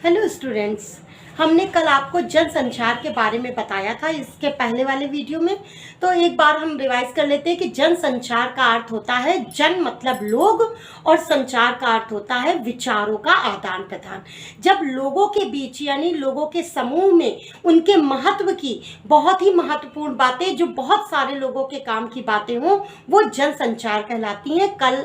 Hello students, हमने कल आपको जनसंचार के बारे में बताया था इसके पहले वाले वीडियो में। तो एक बार हम रिवाइज कर लेते हैं कि जनसंचार का अर्थ होता है जन मतलब लोग और संचार का अर्थ होता है विचारों का आदान प्रदान। जब लोगों के बीच यानी लोगों के समूह में उनके महत्व की बहुत ही महत्वपूर्ण बातें, जो बहुत सारे लोगों के काम की बातें हों, वो जनसंचार कहलाती हैं। कल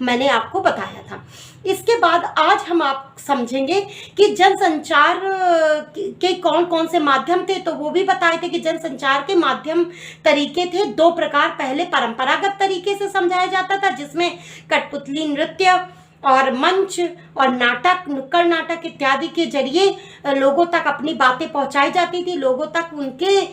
मैंने आपको बताया था। इसके बाद आज हम आप समझेंगे कि जनसंचार के कौन कौन से माध्यम थे। तो वो भी बताए थे कि जनसंचार के माध्यम तरीके थे दो प्रकार। पहले परंपरागत तरीके से समझाया जाता था, जिसमें कठपुतली नृत्य और मंच और नाटक, नुक्कड़ नाटक इत्यादि के जरिए लोगों तक अपनी बातें पहुंचाई जाती थी। लोगों तक उनके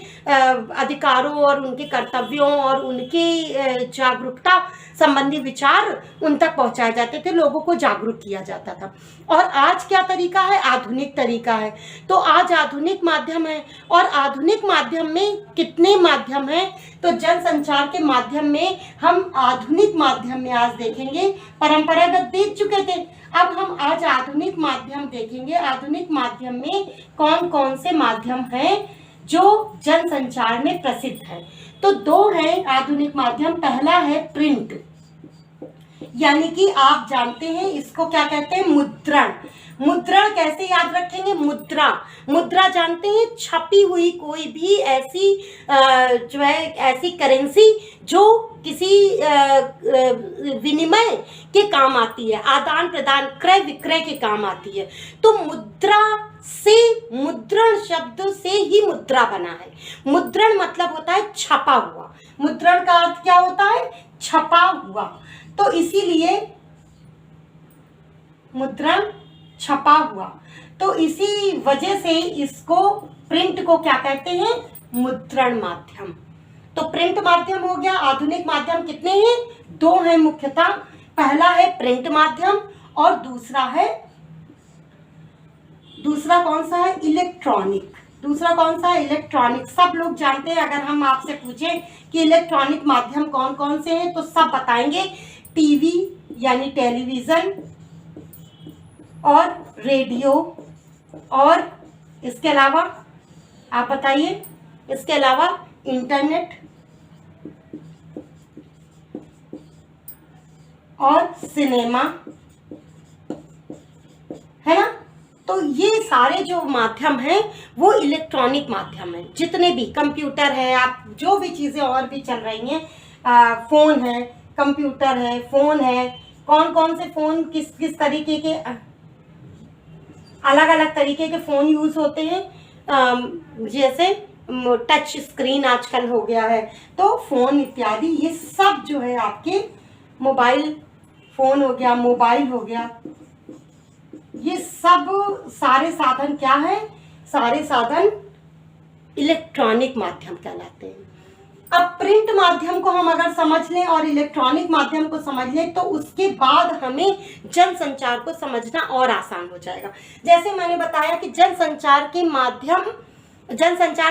अधिकारों और उनके कर्तव्यों और उनके जागरूकता संबंधी विचार उन तक पहुंचाए जाते थे, लोगों को जागरूक किया जाता था। और आज क्या तरीका है? आधुनिक तरीका है। तो आज आधुनिक माध्यम है। और आधुनिक माध्यम में कितने माध्यम हैं? तो जनसंचार के माध्यम में हम आधुनिक माध्यम में आज देखेंगे। परंपरागत देख चुके थे, अब हम आज आधुनिक माध्यम देखेंगे। आधुनिक माध्यम में कौन कौन से माध्यम हैं जो जनसंचार में प्रसिद्ध है? तो दो हैं आधुनिक माध्यम। पहला है प्रिंट, यानी कि आप जानते हैं इसको क्या कहते हैं? मुद्रण। मुद्रण कैसे याद रखेंगे? मुद्रा जानते हैं, छपी हुई कोई भी ऐसी जो है ऐसी करेंसी जो किसी विनिमय के काम आती है, आदान प्रदान क्रय विक्रय के काम आती है। तो मुद्रा से, मुद्रण शब्द से ही मुद्रा बना है। मुद्रण मतलब होता है छपा हुआ। मुद्रण का अर्थ क्या होता है? छपा हुआ। तो इसीलिए मुद्रण छपा हुआ, तो इसी वजह से इसको प्रिंट को क्या कहते हैं? मुद्रण माध्यम। तो प्रिंट माध्यम हो गया। आधुनिक माध्यम कितने हैं? दो हैं मुख्यतः। पहला है प्रिंट माध्यम और दूसरा कौन सा है? इलेक्ट्रॉनिक। दूसरा कौन सा है? इलेक्ट्रॉनिक। सब लोग जानते हैं। अगर हम आपसे पूछें कि इलेक्ट्रॉनिक माध्यम कौन कौन से हैं, तो सब बताएंगे। टीवी यानी टेलीविजन और रेडियो, और इसके अलावा आप बताइए, इसके अलावा इंटरनेट और सिनेमा, है ना? तो ये सारे जो माध्यम हैं वो इलेक्ट्रॉनिक माध्यम है। जितने भी कंप्यूटर है, आप जो भी चीजें और भी चल रही हैं, फोन है, कंप्यूटर है, फोन है। कौन कौन से फोन, किस किस तरीके के, अलग अलग तरीके के फोन यूज होते हैं। जैसे टच स्क्रीन आजकल हो गया है, तो फोन इत्यादि ये सब जो है आपके मोबाइल फोन हो गया, मोबाइल हो गया, ये सब सारे साधन क्या है? सारे साधन इलेक्ट्रॉनिक माध्यम कहलाते हैं। अब प्रिंट माध्यम को हम अगर समझ लें और इलेक्ट्रॉनिक माध्यम को समझ लें, तो उसके बाद हमें जनसंचार को समझना और आसान हो जाएगा। जैसे मैंने बताया कि जनसंचार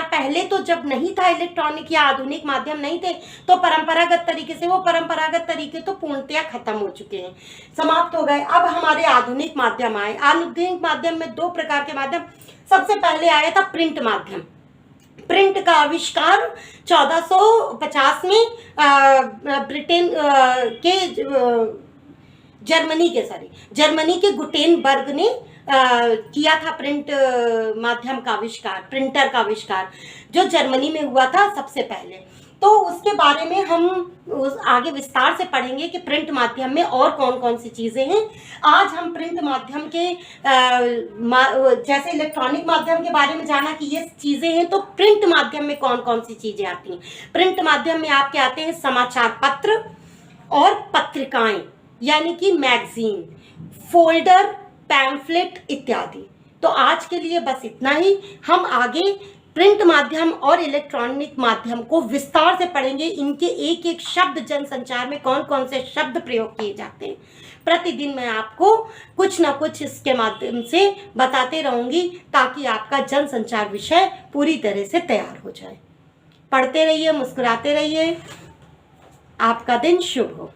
पहले तो जब नहीं था, इलेक्ट्रॉनिक या आधुनिक माध्यम नहीं थे, तो परंपरागत तरीके से, वो परंपरागत तरीके तो पूर्णतया खत्म हो चुके हैं, समाप्त हो गए। अब हमारे आधुनिक माध्यम आए। आधुनिक माध्यम में दो प्रकार के माध्यम। सबसे पहले आया था प्रिंट माध्यम। प्रिंट का आविष्कार 1450 में ब्रिटेन के जर्मनी के गुटेनबर्ग ने किया था प्रिंट माध्यम का आविष्कार, प्रिंटर का आविष्कार, जो जर्मनी में हुआ था सबसे पहले। तो उसके बारे में हम आगे विस्तार से पढ़ेंगे कि प्रिंट माध्यम में और कौन कौन सी चीजें हैं। आज हम प्रिंट माध्यम के जैसे इलेक्ट्रॉनिक माध्यम के बारे में जाना कि ये चीजें हैं, तो प्रिंट माध्यम में कौन कौन सी चीजें आती हैं। प्रिंट माध्यम में आपके आते हैं समाचार पत्र और पत्रिकाएं, यानी कि मैगजीन, फोल्डर, पैम्फलेट इत्यादि। तो आज के लिए बस इतना ही। हम आगे प्रिंट माध्यम और इलेक्ट्रॉनिक माध्यम को विस्तार से पढ़ेंगे। इनके एक एक शब्द, जनसंचार में कौन कौन से शब्द प्रयोग किए जाते हैं। प्रतिदिन मैं आपको कुछ ना कुछ इसके माध्यम से बताते रहूंगी, ताकि आपका जनसंचार विषय पूरी तरह से तैयार हो जाए। पढ़ते रहिए, मुस्कुराते रहिए। आपका दिन शुभ हो।